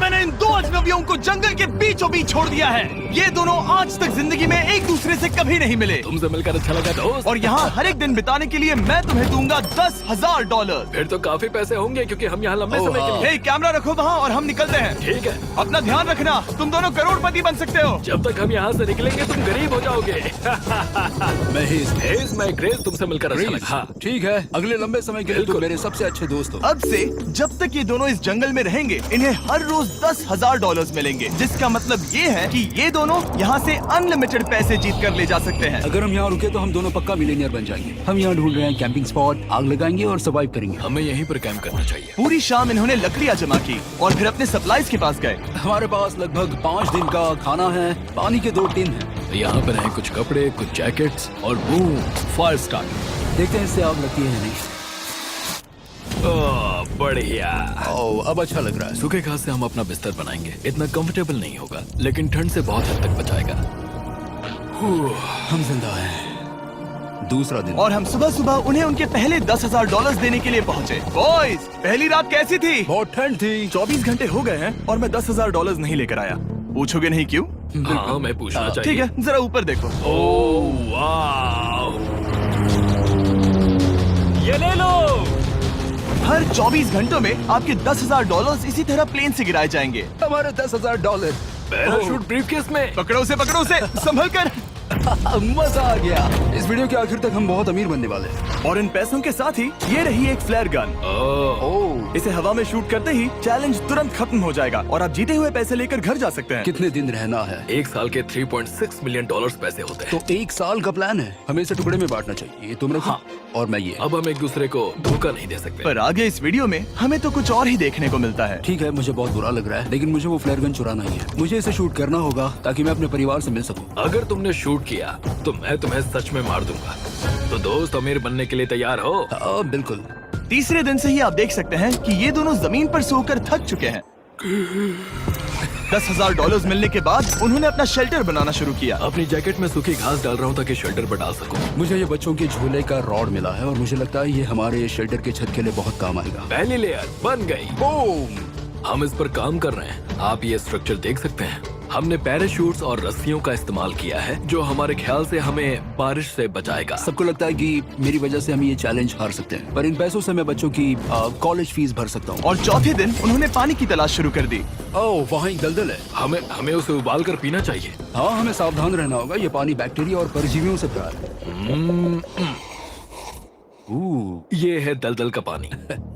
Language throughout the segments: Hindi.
मैंने इन दो अजनबियों को जंगल के बीचों बीच छोड़ दिया है। ये दोनों आज तक जिंदगी में एक दूसरे से कभी नहीं मिले। तुमसे मिलकर अच्छा लगा दोस्त। और यहाँ हर एक दिन बिताने के लिए मैं तुम्हें दूंगा $10,000। फिर तो काफी पैसे होंगे क्योंकि हम यहाँ लंबे समय के लिए। हे, कैमरा रखो वहाँ और हम निकलते हैं। ठीक है। अपना ध्यान रखना, तुम दोनों करोड़पति बन सकते हो। जब तक हम यहाँ से निकलेंगे तुम गरीब हो जाओगे। मैं ग्रेस, तुमसे मिलकर अच्छा लगा। हाँ। ठीक है, अगले लंबे समय के लिए तुम मेरे सबसे अच्छे दोस्त हो। अब से जब तक ये दोनों इस जंगल में रहेंगे, इन्हें हर रोज $10,000 मिलेंगे, जिसका मतलब ये है कि ये दोनों यहाँ से अनलिमिटेड पैसे जीत कर ले जा सकते हैं। अगर हम यहाँ रुके तो हम दोनों पक्का मिलीनियर बन जाएंगे। हम यहाँ ढूंढ रहे हैं कैंपिंग स्पॉट, आग लगाएंगे और सर्वाइव करेंगे। हमें यहीं पर कैंप करना चाहिए। पूरी शाम इन्होंने लकड़ियाँ जमा की और फिर अपने सप्लाईज के पास गए। हमारे पास लगभग 5 दिन का खाना है, पानी के 2 टिन हैं। यहाँ पर हैं कुछ कपड़े, कुछ जैकेट्स और बूम, फायर स्टार्ट। देखते हैं इससे आग लगती है या नहीं। बढ़िया। अब अच्छा लग रहा है। सूखे घास से हम अपना बिस्तर बनाएंगे। इतना कंफर्टेबल नहीं होगा, लेकिन ठंड से बहुत हद तक बचाएगा। हम जिंदा हैं। दूसरा दिन और हम सुबह सुबह उन्हें उनके पहले $10,000 देने के लिए पहुँचे। बॉयज, पहली रात कैसी थी? बहुत ठंड थी। 24 घंटे हो गए हैं और मैं $10,000 नहीं लेकर आया। पूछोगे नहीं क्यों? हाँ, मैं पूछना चाहिए। ठीक है, जरा ऊपर देखो। ओह वाह, ये ले लो। हर 24 घंटों में आपके $10,000 इसी तरह प्लेन से गिराए जाएंगे। हमारे $10,000। पैराशूट ब्रीफकेस में। पकड़ो उसे संभल कर। मजा आ गया। इस वीडियो के आखिर तक हम बहुत अमीर बनने वाले हैं। और इन पैसों के साथ ही ये रही एक फ्लेयर गन। इसे हवा में शूट करते ही चैलेंज तुरंत खत्म हो जाएगा और आप जीते हुए पैसे लेकर घर जा सकते हैं। कितने दिन रहना है? 1 साल के $3.6 मिलियन पैसे होते हैं। तो 1 साल का प्लान है। हमें इसे टुकड़े में बांटना चाहिए। ये तुम रखो। हाँ। और मैं ये। अब हम एक दूसरे को धोखा नहीं दे सकते। पर आगे इस वीडियो में हमें तो कुछ और ही देखने को मिलता है। ठीक है, मुझे बहुत बुरा लग रहा है, लेकिन मुझे वो फ्लेयर गन चुराना ही है। मुझे इसे शूट करना होगा ताकि मैं अपने परिवार से मिल सकूं। अगर तुमने शूट किया तो मैं तुम्हें सच में मार दूंगा। तो दोस्त, अमीर बनने के लिए तैयार हो? बिल्कुल। तीसरे दिन से ही आप देख सकते हैं कि ये दोनों जमीन पर सोकर थक चुके हैं। $10,000 मिलने के बाद उन्होंने अपना शेल्टर बनाना शुरू किया। अपनी जैकेट में सूखी घास डाल रहा हूँ ताकि शेल्टर पर डाल सकूं। मुझे ये बच्चों के झूले का रॉड मिला है और मुझे लगता है ये हमारे शेल्टर के छत के लिए बहुत काम आएगा। पहली लेयर बन गई। बूम! हम इस पर काम कर रहे हैं। आप ये स्ट्रक्चर देख सकते हैं। हमने पैराशूट्स और रस्सियों का इस्तेमाल किया है, जो हमारे ख्याल से हमें बारिश से बचाएगा। सबको लगता है कि मेरी वजह से हम ये चैलेंज हार सकते हैं, पर इन पैसों से मैं बच्चों की कॉलेज फीस भर सकता हूँ। और चौथे दिन उन्होंने पानी की तलाश शुरू कर दी। ओह, वहाँ एक दलदल है। हमें उसे उबाल कर पीना चाहिए। हाँ, हमें सावधान रहना होगा। ये पानी बैक्टीरिया और परजीवियों से भरा है। ये है दलदल का पानी।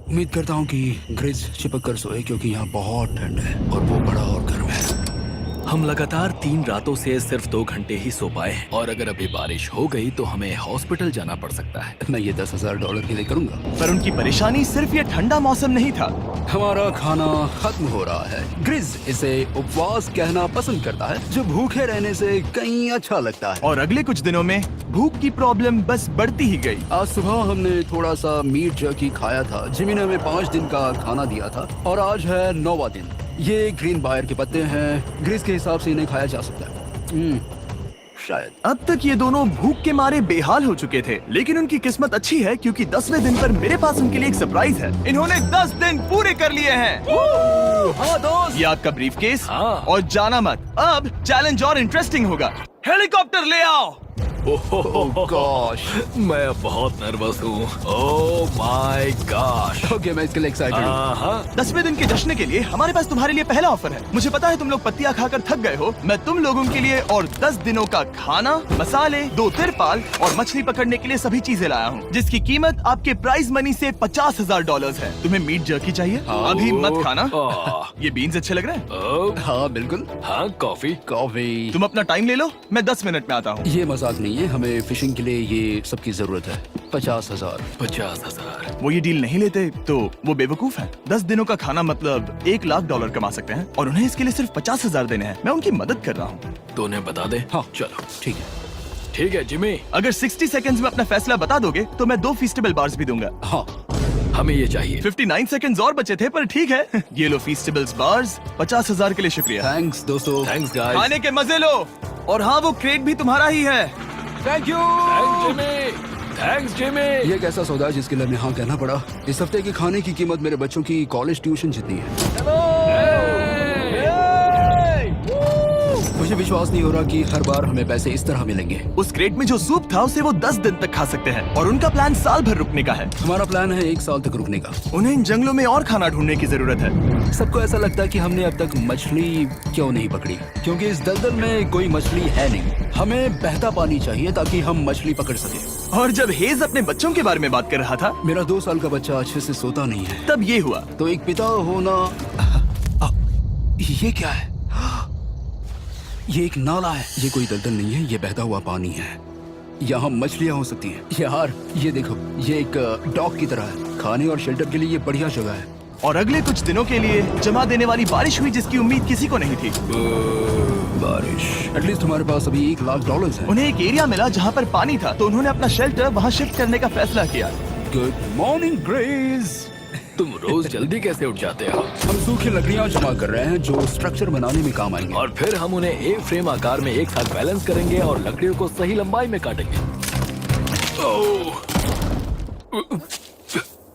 उम्मीद करता हूँ कि ग्रिज चिपक कर सोए, क्योंकि यहाँ बहुत ठंड है और वो बड़ा और गर्म है। हम लगातार 3 रातों से सिर्फ 2 घंटे ही सो पाए हैं और अगर अभी बारिश हो गई तो हमें हॉस्पिटल जाना पड़ सकता है। मैं ये $10,000 के लिए करूंगा। पर उनकी परेशानी सिर्फ ये ठंडा मौसम नहीं था। हमारा खाना खत्म हो रहा है। ग्रिज इसे उपवास कहना पसंद करता है, जो भूखे रहने से कहीं अच्छा लगता है। और अगले कुछ दिनों में भूख की प्रॉब्लम बस बढ़ती ही गई। आज सुबह हमने थोड़ा सा मीट जर्की खाया था। जिमी ने हमें 5 दिन का खाना दिया था और आज है 9वां दिन। ये ग्रीन बायर के पत्ते हैं। ग्रिज के हिसाब से इन्हें खाया जा सकता है। शायद। अब तक ये दोनों भूख के मारे बेहाल हो चुके थे, लेकिन उनकी किस्मत अच्छी है क्योंकि 10वें दिन पर मेरे पास उनके लिए एक सरप्राइज है। इन्होंने 10 दिन पूरे कर लिए हैं। हाँ दोस्त, ये आपका ब्रीफकेस। हाँ। और जाना मत, अब चैलेंज और इंटरेस्टिंग होगा। हेलीकॉप्टर ले आओ। गॉश, मैं बहुत नर्वस हूँ। Oh my gosh. ओके, मैं इसके लिए एक्साइटेड हूँ। हाँ। 10वें दिन के जश्न के लिए हमारे पास तुम्हारे लिए पहला ऑफर है। मुझे पता है तुम लोग पत्तियां खाकर थक गए हो। मैं तुम लोगों के लिए और 10 दिनों का खाना, मसाले, 2 तिरपाल और मछली पकड़ने के लिए सभी चीजें लाया हूँ, जिसकी कीमत आपके प्राइज मनी से $50,000 है। तुम्हें मीट जर्की चाहिए? अभी मत खाना। ये बीन्स अच्छे लग रहे हैं। हाँ बिल्कुल। हाँ, कॉफी। तुम अपना टाइम ले लो, मैं 10 मिनट में आता हूँ। ये मजाक नहीं है, हमें फिशिंग के लिए ये सबकी जरूरत है। 50,000। 50,000। वो ये डील नहीं लेते तो वो बेवकूफ हैं। 10 दिनों का खाना मतलब $1,00,000 कमा सकते हैं और उन्हें इसके लिए सिर्फ 50,000 देने हैं। मैं उनकी मदद कर रहा हूँ। तो उन्हें बता दे। हाँ चलो ठीक है। ठीक है जिमी। अगर 60 सेकंड्स में अपना फैसला बता दोगे तो मैं 2 फीस्टेबल बार्स भी दूंगा। हाँ, हमें ये चाहिए। 59 सेकंड्स और बचे थे, पर ठीक है। ये लो फीस्टेबल्स बार्स। 50,000 के लिए शुक्रिया। थैंक्स दोस्तों। Thanks guys. खाने के मजे लो। और हाँ, वो क्रेट भी तुम्हारा ही है। Thank you. Thanks Jimmy. ये एक ऐसा सौदा है जिसके लिए हमें हाँ कहना पड़ा। इस हफ्ते के खाने की कीमत मेरे बच्चों की कॉलेज ट्यूशन जितनी है। मुझे विश्वास नहीं हो रहा कि हर बार हमें पैसे इस तरह मिलेंगे। उस क्रेट में जो सूप था उसे वो 10 दिन तक खा सकते हैं और उनका प्लान साल भर रुकने का है। हमारा प्लान है 1 साल तक रुकने का। उन्हें इन जंगलों में और खाना ढूंढने की जरूरत है। सबको ऐसा लगता है कि हमने अब तक मछली क्यों नहीं पकड़ी, क्योंकि इस दलदल में कोई मछली है नहीं। हमें बहता पानी चाहिए ताकि हम मछली पकड़ सके। और जब हेज अपने बच्चों के बारे में बात कर रहा था, मेरा 2 साल का बच्चा अच्छे से सोता नहीं है। तब ये हुआ। तो एक पिता होना, ये क्या है? ये एक नाला है। ये कोई दलदल नहीं है, ये बहता हुआ पानी है। यहाँ मछलियाँ हो सकती हैं। यार ये देखो, ये एक डॉक की तरह है। खाने और शेल्टर के लिए ये बढ़िया जगह है। और अगले कुछ दिनों के लिए जमा देने वाली बारिश हुई जिसकी उम्मीद किसी को नहीं थी। बारिश। एटलीस्ट हमारे पास अभी $1 लाख है। उन्हें एक एरिया मिला जहाँ पर पानी था, तो उन्होंने अपना शेल्टर वहाँ शिफ्ट करने का फैसला किया। Good morning grace. तुम रोज जल्दी कैसे उठ जाते हो? हम सूखी लकड़ियाँ जमा कर रहे हैं जो स्ट्रक्चर बनाने में काम आएंगे। और फिर हम उन्हें एक फ्रेम आकार में एक साथ बैलेंस करेंगे और लकड़ियों को सही लंबाई में काटेंगे।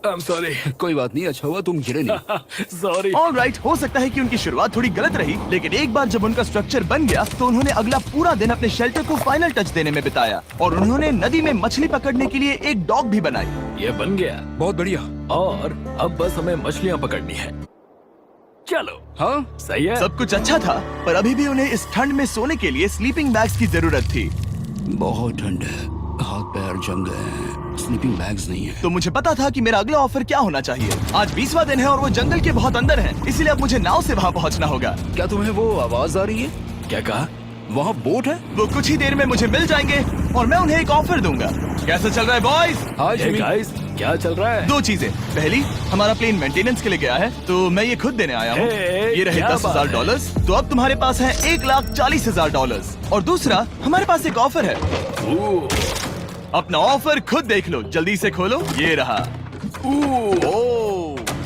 I'm sorry. कोई बात नहीं, अच्छा हुआ तुम गिरे नहीं। Sorry. ऑलराइट, हो सकता है कि उनकी शुरुआत थोड़ी गलत रही, लेकिन एक बार जब उनका स्ट्रक्चर बन गया तो उन्होंने अगला पूरा दिन अपने शेल्टर को फाइनल टच देने में बिताया और उन्होंने नदी में मछली पकड़ने के लिए एक डॉक भी बनाई। ये बन गया बहुत बढ़िया। और अब बस हमें मछलियाँ पकड़नी है। चलो। हाँ सही है। सब कुछ अच्छा था, पर अभी भी उन्हें इस ठंड में सोने के लिए स्लीपिंग बैग्स की जरूरत थी। बहुत ठंड है, हाथ पैर जम गए हैं, स्लीपिंग बैग्स नहीं है। तो मुझे पता था कि मेरा अगला ऑफर क्या होना चाहिए। आज 20वां दिन है और वो जंगल के बहुत अंदर है, इसलिए अब मुझे नाव से वहाँ पहुँचना होगा। क्या तुम्हें वो आवाज आ रही है? क्या कहा? वहाँ बोट है? वो कुछ ही देर में मुझे मिल जाएंगे और मैं उन्हें एक ऑफर दूंगा। कैसा चल रहा है बॉयज? हाय Hey जिमी। guys, क्या चल रहा है? 2 चीजें। पहली, हमारा प्लेन मेंटेनेंस के लिए गया है, तो मैं ये खुद देने आया हूँ। Hey, ये रहे क्या $10,000, तो अब तुम्हारे पास है $1,40,000। और दूसरा, हमारे पास एक ऑफर है। अपना ऑफर खुद देख लो, जल्दी से खोलो। ये रहा।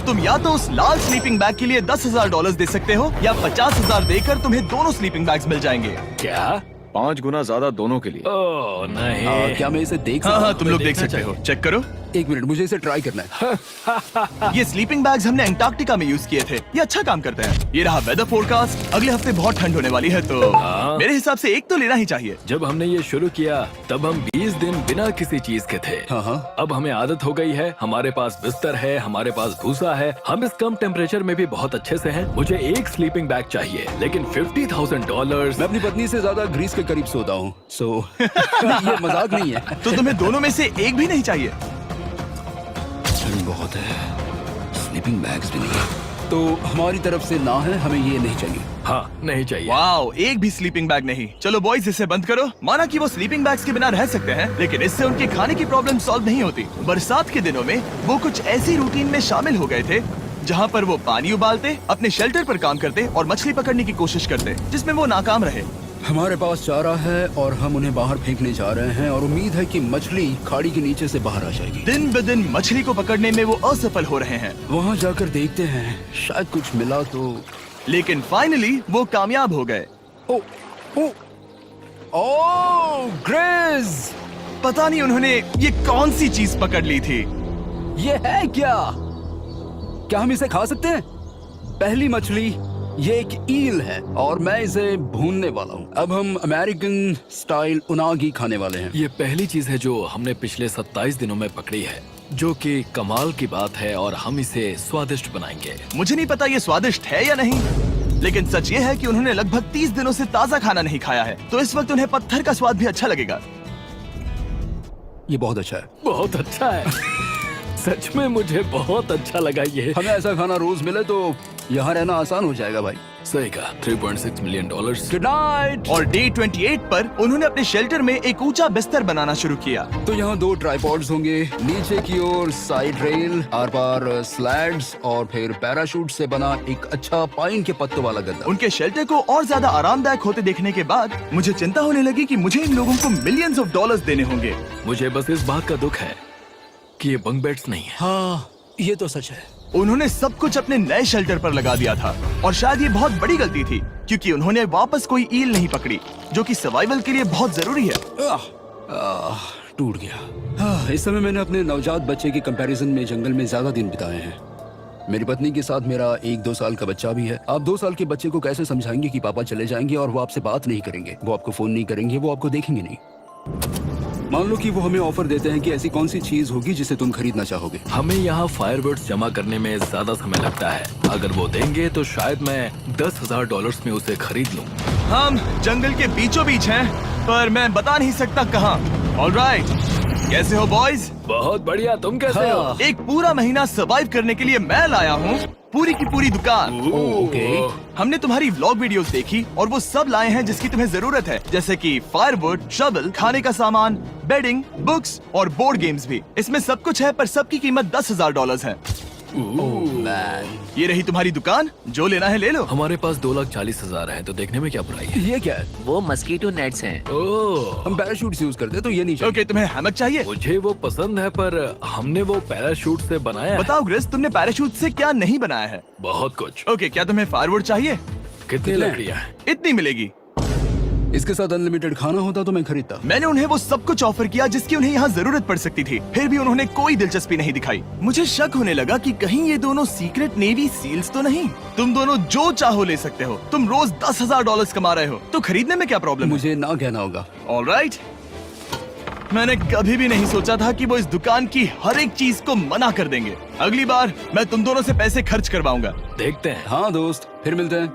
तुम या तो उस लाल स्लीपिंग बैग के लिए $10,000 दे सकते हो, या 50,000 देकर तुम्हें दोनों स्लीपिंग बैग्स मिल जाएंगे। क्या? 5 गुना ज्यादा दोनों के लिए। ओह नहीं। क्या मैं इसे देख हाँ सकता हाँ, हूँ? तुम लोग देख देखना सकते हो। चाहिए। चेक करो। 1 मिनट, मुझे इसे ट्राई करना है। ये स्लीपिंग बैग्स हमने अंटार्कटिका में यूज किए थे। ये अच्छा काम करते हैं। ये रहा वेदर फोरकास्ट। अगले हफ्ते बहुत ठंड होने वाली है, तो हाँ। मेरे हिसाब से एक तो लेना ही चाहिए। जब हमने ये शुरू किया तब हम 20 दिन बिना किसी चीज के थे। हाँ। अब हमें आदत हो गई है। हमारे पास बिस्तर है, हमारे पास भूसा है। हम इस कम टेम्परेचर में भी बहुत अच्छे से हैं। मुझे एक स्लीपिंग बैग चाहिए, लेकिन $50,000। मैं अपनी पत्नी से ज्यादा ग्रीस के करीब सोता हूँ, सो ये मजाक नहीं है। तो तुम्हें दोनों में से एक भी नहीं चाहिए? ठंड बहुत है, स्लीपिंग बैग्स भी नहीं है। तो हमारी तरफ से ना है, हमें ये नहीं चाहिए। हाँ, नहीं चाहिए। वाओ, एक भी स्लीपिंग बैग नहीं। चलो बॉयज, इसे बंद करो। माना कि वो स्लीपिंग बैग्स के बिना रह सकते हैं, लेकिन इससे उनके खाने की प्रॉब्लम सॉल्व नहीं होती। बरसात के दिनों में वो कुछ ऐसी रूटीन में शामिल हो गए थे जहाँ पर वो पानी उबालते, अपने शेल्टर पर काम करते और मछली पकड़ने की कोशिश करते, जिसमें वो नाकाम रहे। हमारे पास चारा है और हम उन्हें बाहर फेंकने जा रहे हैं और उम्मीद है कि मछली खाड़ी के नीचे से बाहर आ जाएगी। दिन ब दिन मछली को पकड़ने में वो असफल हो रहे हैं, वहाँ जाकर देखते हैं, शायद कुछ मिला तो। लेकिन फाइनली वो कामयाब हो गए। ओ, ओ, ओ, ग्रेस! पता नहीं उन्होंने ये कौन सी चीज पकड़ ली थी। ये है क्या? क्या हम इसे खा सकते हैं? पहली मछली, ये एक ईल है और मैं इसे भूनने वाला हूँ। अब हम अमेरिकन स्टाइल उनागी खाने वाले हैं। ये पहली चीज है जो हमने पिछले 27 दिनों में पकड़ी है, जो कि कमाल की बात है और हम इसे स्वादिष्ट बनाएंगे। मुझे नहीं पता ये स्वादिष्ट है या नहीं, लेकिन सच ये है कि उन्होंने लगभग 30 दिनों से ताजा खाना नहीं खाया है, तो इस वक्त उन्हें पत्थर का स्वाद भी अच्छा लगेगा। ये बहुत अच्छा है। बहुत अच्छा है। सच में मुझे बहुत अच्छा लगा ये। हमें ऐसा खाना रोज मिले तो यहाँ रहना आसान हो जाएगा भाई। सही कहा। $3.6 मिलियन। Good night. और डे 28 पर उन्होंने अपने शेल्टर में एक ऊंचा बिस्तर बनाना शुरू किया। तो यहाँ 2 ट्राइपॉड्स होंगे, नीचे की ओर side rail, are par slides और फिर पैराशूट से बना एक अच्छा पाइन के पत्तों वाला गद्दा। उनके शेल्टर को और ज्यादा आरामदायक होते देखने के बाद मुझे चिंता होने लगी कि मुझे इन लोगों को मिलियंस ऑफ डॉलर्स देने होंगे। मुझे बस इस बात का दुख है कि ये बंक बेड्स नहीं है। हाँ, ये तो सच है। उन्होंने सब कुछ अपने नए शेल्टर पर लगा दिया था और शायद ये बहुत बड़ी गलती थी, क्योंकि उन्होंने वापस कोई ईल नहीं पकड़ी, जो कि सर्वाइवल के लिए बहुत जरूरी है। टूट गया। इस समय मैंने अपने नवजात बच्चे के कंपैरिजन में जंगल में ज्यादा दिन बिताए हैं। मेरी पत्नी के साथ मेरा 1-2 साल का बच्चा भी है। आप 2 साल के बच्चे को कैसे समझाएंगे कि पापा चले जाएंगे और वो आपसे बात नहीं करेंगे, वो आपको फोन नहीं करेंगे, वो आपको देखेंगे नहीं। मान लो कि वो हमें ऑफर देते हैं कि ऐसी कौन सी चीज होगी जिसे तुम खरीदना चाहोगे। हमें यहाँ फायरवर्ड्स जमा करने में ज्यादा समय लगता है। अगर वो देंगे तो शायद मैं $10,000 में उसे खरीद लूँ। हम जंगल के बीचों बीच हैं, पर मैं बता नहीं सकता कहाँ। ऑलराइट, कैसे हो बॉयज? बहुत बढ़िया, तुम कैसे हो? एक पूरा महीना सर्वाइव करने के लिए मैं लाया हूँ पूरी की पूरी दुकान। ओके। हमने तुम्हारी व्लॉग वीडियोस देखी और वो सब लाए हैं जिसकी तुम्हें जरूरत है, जैसे कि फायरवुड, शवल, खाने का सामान, बेडिंग, बुक्स और बोर्ड गेम्स भी। इसमें सब कुछ है, पर सबकी कीमत $10,000 है। मैन, ये रही तुम्हारी दुकान, जो लेना है ले लो। हमारे पास 2,40,000 है, तो देखने में क्या बुराई है? ये क्या है? वो मस्कीटो नेट्स हैं। ओह, हम पैराशूट यूज करते हैं तो ये नहीं चाहिए। ओके, तुम्हें हैमक चाहिए? मुझे वो पसंद है, पर हमने वो पैराशूट से बनाया है। बताओ ग्रेस, तुमने पैराशूट से क्या नहीं बनाया है? बहुत कुछ। ओके, क्या तुम्हें फायरवुड चाहिए? कितनी लकड़ियाँ हैं? इतनी मिलेगी। इसके साथ अनलिमिटेड खाना होता तो मैं खरीदता। मैंने उन्हें वो सब कुछ ऑफर किया जिसकी उन्हें यहाँ जरूरत पड़ सकती थी, फिर भी उन्होंने कोई दिलचस्पी नहीं दिखाई। मुझे शक होने लगा कि कहीं ये दोनों सीक्रेट नेवी सील्स तो नहीं। तुम दोनों जो चाहो ले सकते हो। तुम रोज $10,000 कमा रहे हो, तो खरीदने में क्या प्रॉब्लम है? मुझे ना कहना होगा। ऑलराइट, मैंने कभी भी नहीं सोचा था कि वो इस दुकान की हर एक चीज को मना कर देंगे। अगली बार मैं तुम दोनों से पैसे खर्च करवाऊंगा। देखते हैं। हाँ दोस्त, फिर मिलते हैं।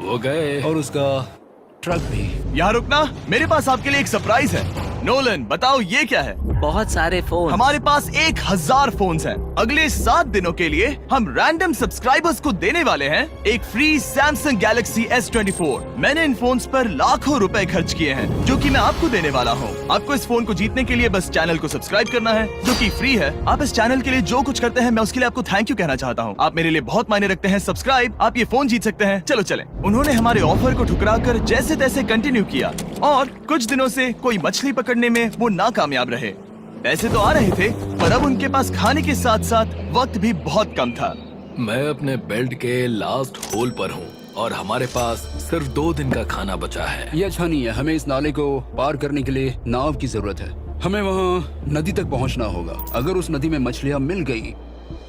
वो गए। और उसका ट्रक भी। यहाँ रुकना, मेरे पास आपके लिए एक सरप्राइज है। नोलन, बताओ ये क्या है? बहुत सारे फोन। हमारे पास 1,000 फोन्स हैं। अगले 7 दिनों के लिए हम रैंडम सब्सक्राइबर्स को देने वाले हैं एक फ्री सैमसंग गैलेक्सी S24। मैंने इन फोन्स पर लाखों रुपए खर्च किए हैं, जो कि मैं आपको देने वाला हूँ। आपको इस फोन को जीतने के लिए बस चैनल को सब्सक्राइब करना है, जो कि फ्री है। आप इस चैनल के लिए जो कुछ करते हैं, मैं उसके लिए आपको थैंक यू कहना चाहता हूँ। आप मेरे लिए बहुत मायने रखते हैं। सब्सक्राइब, आप ये फोन जीत सकते हैं। चलो चले। उन्होंने हमारे ऑफर को ठुकरा कर जैसे तैसे कंटिन्यू किया, और कुछ दिनों से कोई मछली पकड़ने में वो नाकामयाब रहे। पैसे तो आ रहे थे, पर अब उनके पास खाने के साथ साथ वक्त भी बहुत कम था। मैं अपने बेल्ट के लास्ट होल पर हूँ और हमारे पास सिर्फ 2 दिन का खाना बचा है। ये अच्छा नहीं है। हमें इस नाले को पार करने के लिए नाव की जरूरत है। हमें वहाँ नदी तक पहुँचना होगा। अगर उस नदी में मछलियाँ मिल गई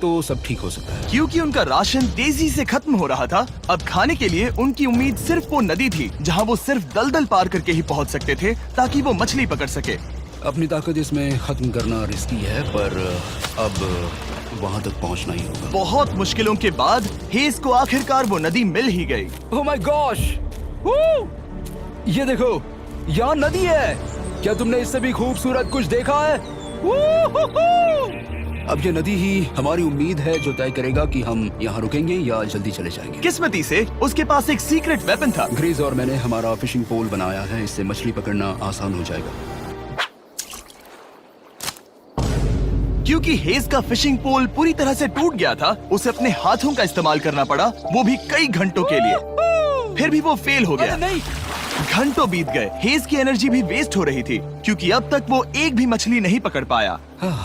तो सब ठीक हो सकता है। क्योंकि उनका राशन तेजी से खत्म हो रहा था, अब खाने के लिए उनकी उम्मीद सिर्फ वो नदी थी, जहाँ वो सिर्फ दलदल पार करके ही पहुँच सकते थे, ताकि वो मछली पकड़ सके। अपनी ताकत इसमें खत्म करना रिस्की है, पर अब वहाँ तक पहुँचना ही होगा। बहुत मुश्किलों के बाद हेज को आखिरकार वो नदी मिल ही गई। Oh my gosh! ये देखो, यहाँ नदी है। क्या तुमने इससे भी खूबसूरत कुछ देखा है? अब ये नदी ही हमारी उम्मीद है जो तय करेगा कि हम यहाँ रुकेंगे या जल्दी चले जाएंगे। किस्मती से उसके पास एक सीक्रेट वेपन था। ग्रीज और मैंने हमारा फिशिंग पोल बनाया है, इससे मछली पकड़ना आसान हो जाएगा। क्योंकि हेज का फिशिंग पोल पूरी तरह से टूट गया था, उसे अपने हाथों का इस्तेमाल करना पड़ा, वो भी कई घंटों के लिए। फिर भी वो फेल हो गया। नहीं, घंटों बीत गए। हेज की एनर्जी भी वेस्ट हो रही थी, क्योंकि अब तक वो एक भी मछली नहीं पकड़ पाया,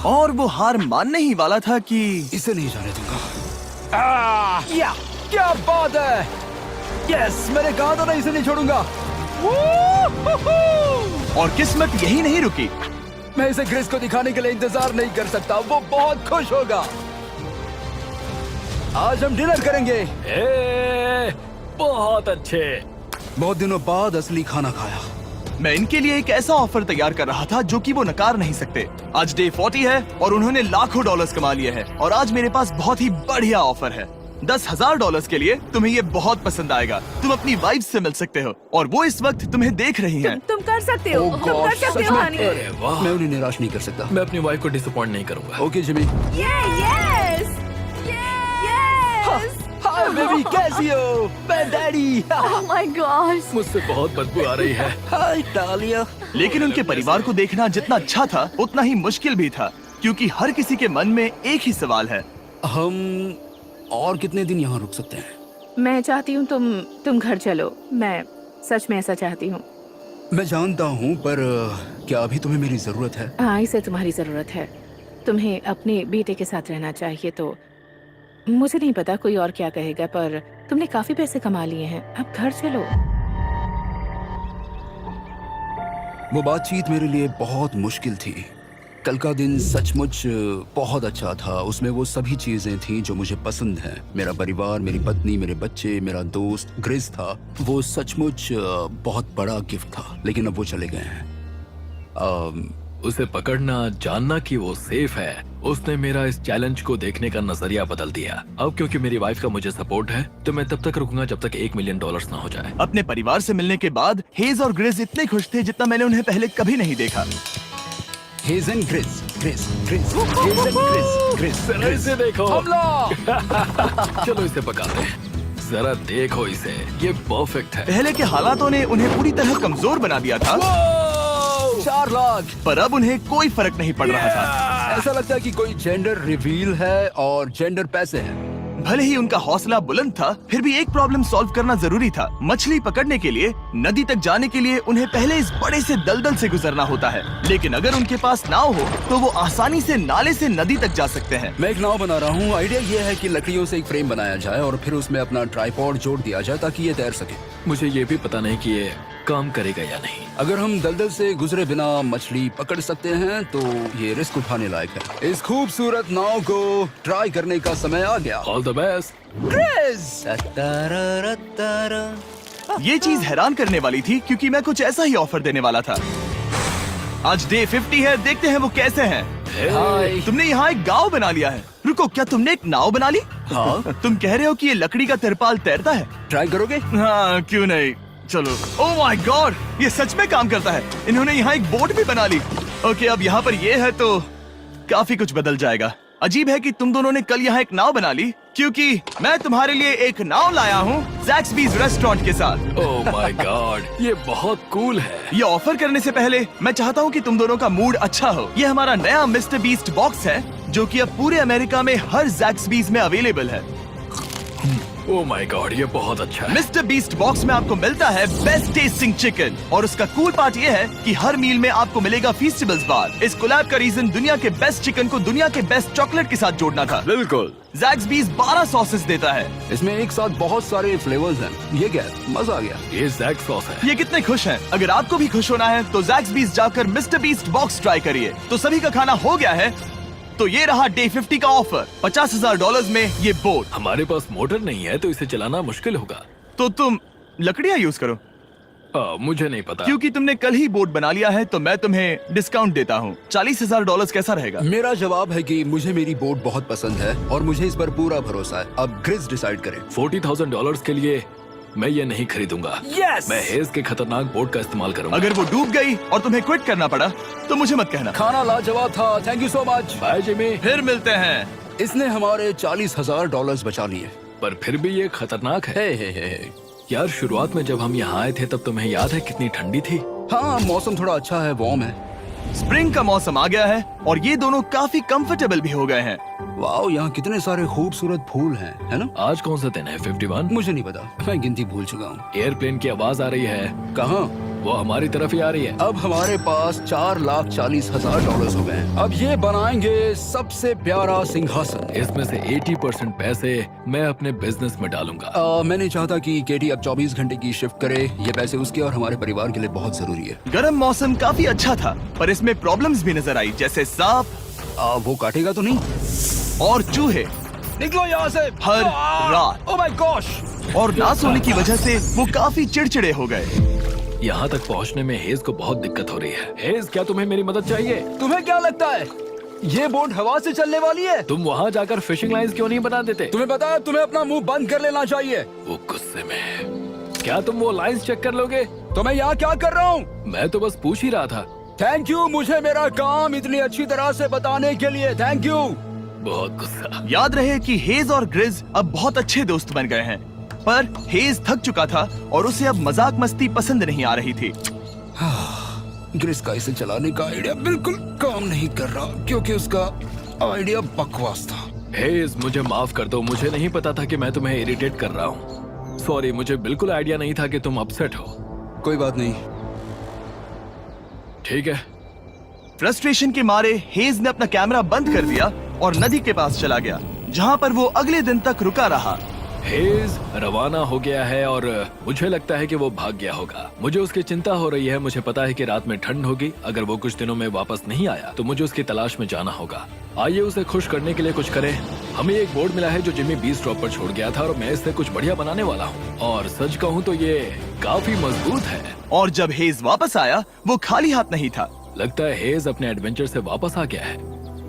और वो हार मानने ही वाला था कि इसे नहीं जाने दूंगा। या क्या बात है! यस, मैंने कहा था ना इसे नहीं छोड़ूंगा। और किस्मत यही नहीं रुकी। मैं इसे ग्रेस को दिखाने के लिए इंतजार नहीं कर सकता। वो बहुत खुश होगा। आज हम डिनर करेंगे। बहुत अच्छे। बहुत दिनों बाद असली खाना खाया। मैं इनके लिए एक ऐसा ऑफर तैयार कर रहा था जो कि वो नकार नहीं सकते। आज डे 40 है और उन्होंने लाखों डॉलर्स कमा लिए हैं, और आज मेरे पास बहुत ही बढ़िया ऑफर है। $10,000 के लिए तुम्हें ये बहुत पसंद आएगा। तुम अपनी वाइफ से मिल सकते हो, और वो इस वक्त तुम्हें देख रही हैं। तुम कर सकते हो। Oh तुम कर gosh, सकते सच हो में? हनी। अरे वाह, मैं उन्हें निराश नहीं कर सकता। मैं अपनी वाइफ को डिसअपॉइंट नहीं करूंगा। Okay Jimmy. Yes hi baby, कैसी हो? मैं डैडी। Oh my God. मुझसे बहुत बदबू आ रही है। हाय डालिया। लेकिन उनके परिवार को देखना जितना अच्छा था, उतना ही मुश्किल भी था, क्योंकि हर किसी के मन में एक ही सवाल है। हम और कितने दिन यहाँ रुक सकते हैं? मैं चाहती हूँ तुम घर चलो। मैं सच में ऐसा चाहती हूँ। मैं जानता हूँ, पर क्या अभी तुम्हें मेरी जरूरत है? हाँ, इसे तुम्हारी जरूरत है। तुम्हें अपने बेटे के साथ रहना चाहिए। तो मुझे नहीं पता कोई और क्या कहेगा, पर तुमने काफी पैसे कमा लिए हैं, अब घर चलो। वो बातचीत मेरे लिए बहुत मुश्किल थी। कल का दिन सचमुच बहुत अच्छा था। उसमें वो सभी चीजें थी जो मुझे पसंद हैं। मेरा परिवार, मेरी पत्नी, मेरे बच्चे, मेरा दोस्त ग्रिस था। वो सचमुच बहुत बड़ा गिफ्ट था, लेकिन अब वो चले गए हैं। उसे पकड़ना, जानना कि वो सेफ है, उसने मेरा इस चैलेंज को देखने का नजरिया बदल दिया। अब क्योंकि मेरी वाइफ का मुझे सपोर्ट है, तो मैं तब तक रुकूंगा जब तक $1 मिलियन ना हो जाए। अपने परिवार से मिलने के बाद हेज और ग्रिस इतने खुश थे जितना मैंने उन्हें पहले कभी नहीं देखा। Hedge and Griss, Griss, Griss, Hedge and Griss, Griss, जरा ग्रिस। इसे देखो। हमला! चलो इसे पकाते हैं। जरा देखो इसे, ये परफेक्ट है। पहले के हालातों ने उन्हें पूरी तरह कमजोर बना दिया था, 4 लाख। पर अब उन्हें कोई फर्क नहीं पड़ रहा था। ऐसा लगता है कि कोई जेंडर रिवील है और जेंडर पैसे हैं। भले ही उनका हौसला बुलंद था, फिर भी एक प्रॉब्लम सॉल्व करना जरूरी था। मछली पकड़ने के लिए नदी तक जाने के लिए उन्हें पहले इस बड़े से दलदल से गुजरना होता है, लेकिन अगर उनके पास नाव हो तो वो आसानी से नाले से नदी तक जा सकते हैं। मैं एक नाव बना रहा हूँ। आइडिया ये है कि लकड़ियों से एक फ्रेम बनाया जाए और फिर उसमें अपना ट्राइपॉड जोड़ दिया जाए ताकि ये तैर सके। मुझे ये भी पता नहीं कि ये काम करेगा या नहीं। अगर हम दलदल से गुजरे बिना मछली पकड़ सकते हैं तो ये रिस्क उठाने लायक है। इस खूबसूरत नाव को ट्राई करने का समय आ गया। All the best. ये चीज हैरान करने वाली थी क्योंकि मैं कुछ ऐसा ही ऑफर देने वाला था। आज डे 50 है, देखते हैं वो कैसे हैं। हाय। तुमने यहाँ एक गांव बना लिया है। रुको, क्या तुमने एक नाव बना ली? हाँ। तुम कह रहे हो कि ये लकड़ी का तिरपाल तैरता है? ट्राई करोगे? हाँ, क्यों नहीं। चलो। ओह माय गॉड, ये सच में काम करता है। इन्होंने यहाँ एक बोट भी बना ली। ओके, अब यहाँ पर ये है तो काफी कुछ बदल जाएगा। अजीब है कि तुम दोनों ने कल यहाँ एक नाव बना ली, क्योंकि मैं तुम्हारे लिए एक नाव लाया हूँ ज़ैक्सबीज़ रेस्टोरेंट के साथ। ओह माय गॉड, ये बहुत कूल है। ये ऑफर करने से पहले मैं चाहता हूँ कि तुम दोनों का मूड अच्छा हो। ये हमारा नया मिस्टर बीस्ट बॉक्स है, जो कि अब पूरे अमेरिका में हर ज़ैक्सबीज़ में अवेलेबल है। ओह माय गॉड, ये बहुत अच्छा है। मिस्टर बीस्ट बॉक्स में आपको मिलता है बेस्ट टेस्टिंग चिकन, और उसका कूल पार्ट ये है कि हर मील में आपको मिलेगा फीस्टेबल्स बार। इस कोलैब का रीजन दुनिया के बेस्ट चिकन को दुनिया के बेस्ट चॉकलेट के साथ जोड़ना था। बिल्कुल। ज़ैक्सबीज़ 12 सॉसेस देता है। इसमें एक साथ बहुत सारे फ्लेवर्स हैं। ये क्या है? मजा आ गया। ये जैक सॉस है। ये कितने खुश हैं। अगर आपको भी खुश होना है तो ज़ैक्सबीज़ जाकर मिस्टर बीस्ट बॉक्स ट्राई करिए। तो सभी का खाना हो गया है, तो ये रहा डे 50 का ऑफर। $50,000 में ये बोट। हमारे पास मोटर नहीं है तो इसे चलाना मुश्किल होगा। तो तुम लकड़ियाँ यूज करो। मुझे नहीं पता। क्योंकि तुमने कल ही बोट बना लिया है तो मैं तुम्हें डिस्काउंट देता हूँ। $40,000 कैसा रहेगा? मेरा जवाब है कि मुझे मेरी बोट बहुत पसंद है और मुझे इस पर पूरा भरोसा है। अब ग्रिस डिसाइड करे। $40,000 के लिए मैं ये नहीं खरीदूंगा। Yes! मैं हेज के खतरनाक बोट का इस्तेमाल करूंगा। अगर वो डूब गई और तुम्हें क्विट करना पड़ा तो मुझे मत कहना। खाना लाजवाब था। Thank you so much. Bye Jimmy. फिर मिलते हैं। इसने हमारे $40,000 बचा लिए। पर फिर भी ये खतरनाक है। हे। यार, शुरुआत में जब हम यहाँ आए थे तब तुम्हें याद है कितनी ठंडी थी? हाँ, मौसम थोड़ा अच्छा है, वार्म है। स्प्रिंग का मौसम आ गया है और ये दोनों काफी कंफर्टेबल भी हो गए हैं। वाओ, यहाँ कितने सारे खूबसूरत फूल हैं, है ना? आज कौन सा दिन है? 51? मुझे नहीं पता, मैं गिनती भूल चुका हूँ। एयरप्लेन की आवाज आ रही है। कहाँ? वो हमारी तरफ ही आ रही है। अब हमारे पास $4,40,000 हो गए हैं। अब ये बनाएंगे सबसे प्यारा सिंहासन। इसमें से 80% पैसे मैं अपने बिजनेस में डालूंगा। मैं नहीं चाहता कि केटी अब 24 घंटे की शिफ्ट करे। ये पैसे उसके और हमारे परिवार के लिए बहुत जरूरी है। गर्म मौसम काफी अच्छा था, पर इसमें प्रॉब्लम्स भी नजर आई, जैसे सांप वो काटेगा तो नहीं? और चूहे निकलो यहाँ से हर रात। Oh my gosh! और ना सोने की वजह से वो काफी चिड़चिड़े हो गए। यहाँ तक पहुँचने में हेज को बहुत दिक्कत हो रही है। हेज, क्या तुम्हें मेरी मदद चाहिए? तुम्हें क्या लगता है ये बोट हवा से चलने वाली है? तुम वहाँ जाकर फिशिंग लाइंस क्यों नहीं बना देते? तुम्हें पता है, तुम्हें अपना मुंह बंद कर लेना चाहिए। वो गुस्से में। क्या तुम वो लाइंस चेक कर लोगे? तो मैं यहाँ क्या कर रहा हूँ? मैं तो बस पूछ ही रहा था। थैंक यू, मुझे मेरा काम इतनी अच्छी तरह से बताने के लिए। Thank you. बहुत गुस्सा। याद रहे कि हेज और ग्रिज अब बहुत अच्छे दोस्त बन गए हैं, पर हेज थक चुका था और उसे अब मजाक मस्ती पसंद नहीं आ रही थी। ग्रिस का इसे चलाने का आइडिया बिल्कुल काम नहीं कर रहा क्योंकि उसका आइडिया बकवास था। हेज, मुझे माफ कर दो। मुझे नहीं पता था कि मैं तुम्हें इरिटेट कर रहा हूँ। सॉरी, मुझे बिल्कुल आइडिया नहीं था कि तुम अपसेट हो। कोई बात नहीं। ठीक है। फ्रस्ट्रेशन के मारे हेज ने अपना कैमरा बंद कर दिया और नदी के पास चला गया, जहाँ पर वो अगले दिन तक रुका रहा। हेज रवाना हो गया है और मुझे लगता है कि वो भाग गया होगा। मुझे उसकी चिंता हो रही है। मुझे पता है कि रात में ठंड होगी। अगर वो कुछ दिनों में वापस नहीं आया तो मुझे उसकी तलाश में जाना होगा। आइए उसे खुश करने के लिए कुछ करें। हमें एक बोर्ड मिला है जो जिमी बीस ड्रॉप पर छोड़ गया था और मैं इससे कुछ बढ़िया बनाने वाला हूँ। और सच कहूँ तो ये काफी मजबूत है। और जब हेज वापस आया वो खाली हाथ नहीं था। लगता है हेज अपने एडवेंचर से वापस आ गया है।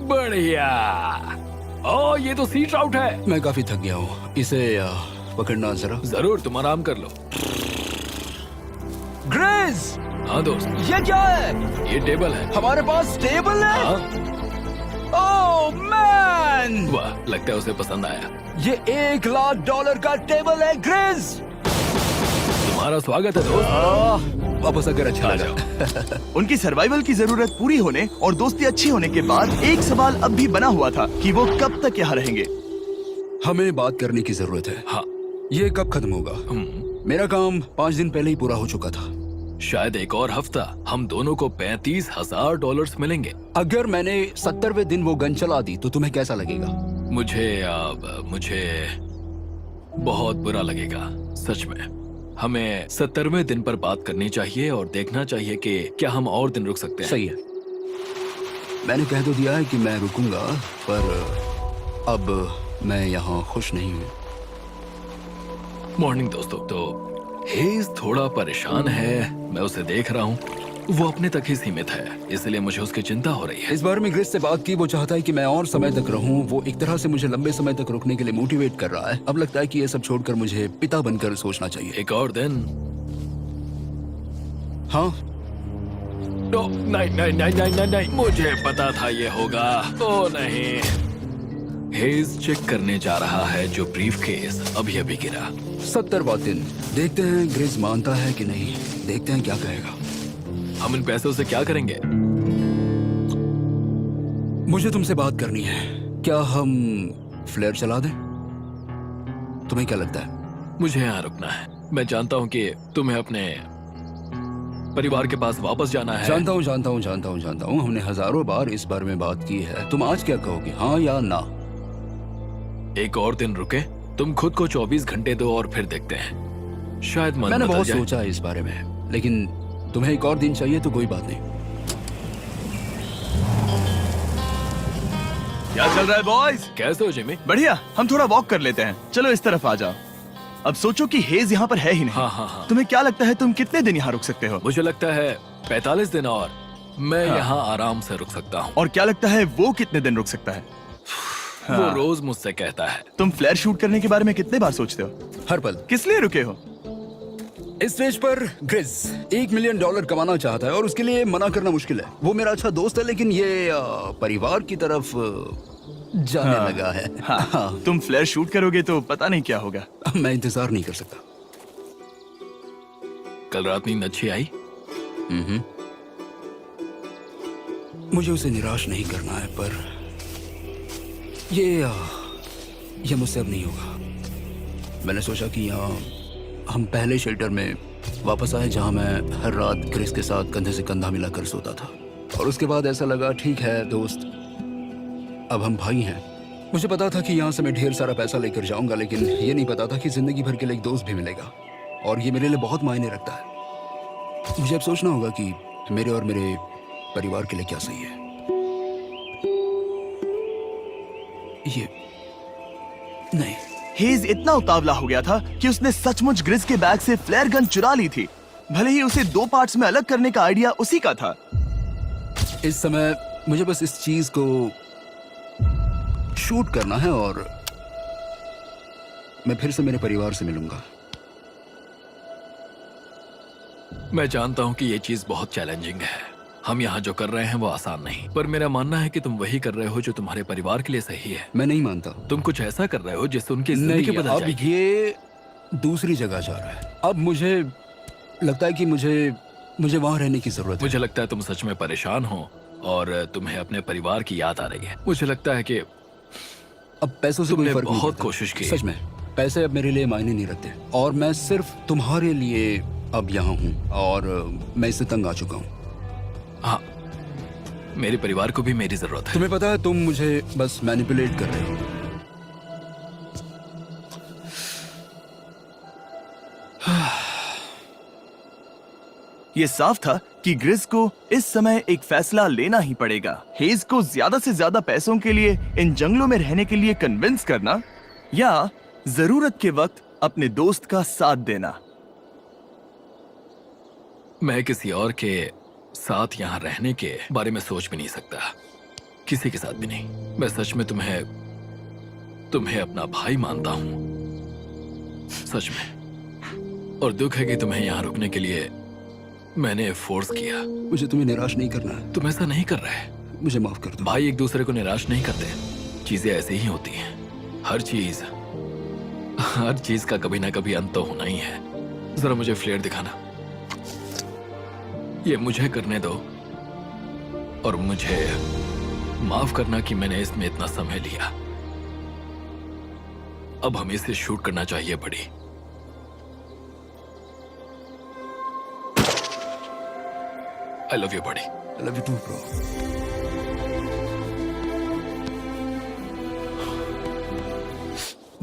बढ़िया। ओ, ये तो सी ट्राउट है। मैं काफी थक गया हूँ, इसे पकड़ना जरा। जरूर, तुम आराम कर लो। ग्रिज, हाँ दोस्त, ये क्या है? ये टेबल है। हमारे पास टेबल है। हाँ, ओह मैन, वाह, लगता है उसे पसंद आया। ये $1,00,000 का टेबल है ग्रिज। तुम्हारा स्वागत है दोस्त। वापस आकर अच्छा आ लगा। जाओ। उनकी सर्वाइवल की जरूरत पूरी होने और दोस्ती अच्छी होने के बाद एक सवाल अब भी बना हुआ था कि वो कब तक यहाँ रहेंगे। हमें बात करने की जरूरत है। हाँ, ये कब खत्म होगा? मेरा काम 5 दिन पहले ही पूरा हो चुका था। शायद एक और हफ्ता। हम दोनों को $35,000 मिलेंगे। अगर मैंने 70वें दिन वो गन चला दी तो तुम्हें कैसा लगेगा? मुझे बहुत बुरा लगेगा, सच में। हमें 70वें दिन पर बात करनी चाहिए और देखना चाहिए कि क्या हम और दिन रुक सकते हैं। सही है। मैंने कह तो दिया है कि मैं रुकूंगा, पर अब मैं यहाँ खुश नहीं हूँ। मॉर्निंग दोस्तों। तो हेज थोड़ा परेशान है, मैं उसे देख रहा हूँ। वो अपने तक ही सीमित है, इसलिए मुझे उसकी चिंता हो रही है। इस बार में ग्रिस से बात की, वो चाहता है कि मैं और समय तक रहूं। वो एक तरह से मुझे लंबे समय तक रुकने के लिए मोटिवेट कर रहा है। अब लगता है कि ये सब छोड़कर मुझे पिता बनकर सोचना चाहिए। एक और दिन। हाँ, नहीं, मुझे पता था ये होगा। ओ नहीं। हेज चेक करने जा रहा है जो ब्रीफकेस अभी अभी गिरा। 70वां दिन। देखते हैं ग्रिस मानता है कि नहीं। देखते हैं क्या कहेगा। हम इन पैसों से क्या करेंगे? मुझे तुमसे बात करनी है। क्या हम फ्लेयर चला दें? तुम्हें क्या लगता है? मुझे यहाँ रुकना है। मैं जानता हूँ कि तुम्हें अपने परिवार के पास वापस जाना है। जानता हूँ। हमने हजारों बार इस बारे में बात की है। तुम आज क्या कहोगे, हाँ या ना? एक और दिन रुके। तुम खुद को 24 घंटे दो और फिर देखते हैं। शायद मन मैंने बदल बहुत जाए। सोचा है इस बारे में, लेकिन तुम्हें एक और दिन चाहिए तो कोई बात नहीं। क्या चल रहा है बॉयज? कैसे हो जिमी? बढ़िया। हम थोड़ा वॉक कर लेते हैं। चलो इस तरफ आ जाओ। अब सोचो कि हेज यहाँ पर है ही नहीं। हाँ। तुम्हें क्या लगता है तुम कितने दिन यहाँ रुक सकते हो? मुझे लगता है 45 दिन और मैं यहाँ आराम से रुक सकता हूँ। और क्या लगता है वो कितने दिन रुक सकता है? वो रोज मुझसे कहता है। तुम फ्लेयर शूट करने के बारे में कितने बार सोचते हो? हर पल। किस लिए रुके हो? इस स्टेज पर ग्रिस $1 मिलियन कमाना चाहता है और उसके लिए मना करना मुश्किल है। वो मेरा अच्छा दोस्त है, लेकिन ये परिवार की तरफ जाने लगा है। हाँ। तुम फ्लेयर शूट करोगे तो पता नहीं क्या होगा। मैं इंतजार नहीं कर सकता। कल रात नींद अच्छी आई? मुझे उसे निराश नहीं करना है, पर ये मुझसे अब नहीं होगा। मैंने सोचा कि यहाँ हम पहले शेल्टर में वापस आए जहाँ मैं हर रात ग्रिस के साथ कंधे से कंधा मिलाकर सोता था। और उसके बाद ऐसा लगा, ठीक है दोस्त, अब हम भाई हैं। मुझे पता था कि यहाँ से मैं ढेर सारा पैसा लेकर जाऊंगा, लेकिन ये नहीं पता था कि जिंदगी भर के लिए एक दोस्त भी मिलेगा। और ये मेरे लिए बहुत मायने रखता है। मुझे अब सोचना होगा कि मेरे और मेरे परिवार के लिए क्या सही है। ये नहीं। हेज इतना उतावला हो गया था कि उसने सचमुच ग्रिस के बैग से फ्लेयर गन चुरा ली थी। भले ही उसे 2 पार्ट्स में अलग करने का आइडिया उसी का था। इस समय मुझे बस इस चीज को शूट करना है और मैं फिर से मेरे परिवार से मिलूंगा। मैं जानता हूँ कि ये चीज बहुत चैलेंजिंग है। हम यहाँ जो कर रहे हैं वो आसान नहीं, पर मेरा मानना है कि तुम वही कर रहे हो जो तुम्हारे परिवार के लिए सही है। मैं नहीं मानता। तुम कुछ ऐसा कर रहे हो जिससे उनकी जिंदगी नहीं, बदल अब जाएगी। ये दूसरी जगह जा रहा है। अब मुझे लगता है कि मुझे वहां रहने की जरूरत है। मुझे लगता है तुम सच में परेशान हो और तुम्हें अपने परिवार की याद आ रही है। मुझे लगता है कि अब पैसों से कोई तुमने फर्क नहीं बहुत पड़ता। कोशिश की। सच में पैसे अब मेरे लिए मायने नहीं रखते और मैं सिर्फ तुम्हारे लिए अब यहाँ हूँ और मैं इससे तंग आ चुका हूँ। हाँ, मेरे परिवार को भी मेरी जरूरत है। तुम्हें पता है, तुम मुझे बस मैनिपुलेट कर रहे हो। ये साफ था कि ग्रिस को इस समय एक फैसला लेना ही पड़ेगा। हेज को ज्यादा से ज्यादा पैसों के लिए इन जंगलों में रहने के लिए कन्विंस करना या जरूरत के वक्त अपने दोस्त का साथ देना। मैं किसी और के साथ यहाँ रहने के बारे में सोच भी नहीं सकता, किसी के साथ भी नहीं। मैं सच में तुम्हें अपना भाई मानता हूँ, सच में। और दुख है कि तुम्हें यहाँ रुकने के लिए मैंने फोर्स किया। मुझे तुम्हें निराश नहीं करना है। तुम ऐसा नहीं कर रहे। मुझे माफ कर दो। भाई एक दूसरे को निराश नहीं करते, चीजें ऐसे ही होती हैं। हर चीज का कभी ना कभी अंत तो होना ही है। जरा मुझे फ्लेयर दिखाना। ये मुझे करने दो और मुझे माफ करना कि मैंने इसमें इतना समय लिया। अब हमें इसे शूट करना चाहिए बड़ी। आई लव यू बड़ी। I love you too, bro.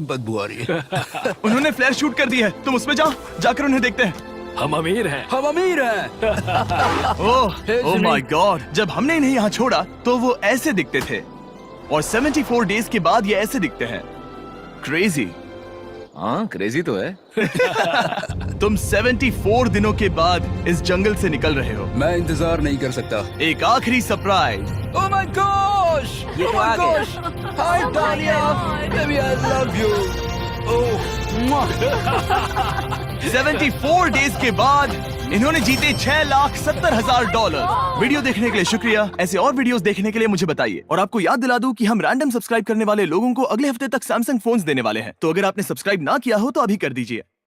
बदबू आ रही है। उन्होंने फ्लैर शूट कर दी है, तुम उसमें जाओ, जाकर उन्हें देखते हैं। हम अमीर हैं। हम अमीर हैं। ओह माय गॉड, जब हमने इन्हें यहाँ छोड़ा तो वो ऐसे दिखते थे और 74 डेज के बाद ये ऐसे दिखते हैं। क्रेजी। हाँ क्रेजी तो है। तुम 74 दिनों के बाद इस जंगल से निकल रहे हो। मैं इंतजार नहीं कर सकता। एक आखिरी सरप्राइज। Oh my gosh! ये तो आ गए। हाय डालिया, baby I love you. Oh 74 days के बाद इन्होंने जीते $6,70,000। वीडियो देखने के लिए शुक्रिया। ऐसे और वीडियोस देखने के लिए मुझे बताइए। और आपको याद दिला दूं कि हम रैंडम सब्सक्राइब करने वाले लोगों को अगले हफ्ते तक सैमसंग फोन्स देने वाले हैं। तो अगर आपने सब्सक्राइब ना किया हो तो अभी कर दीजिए।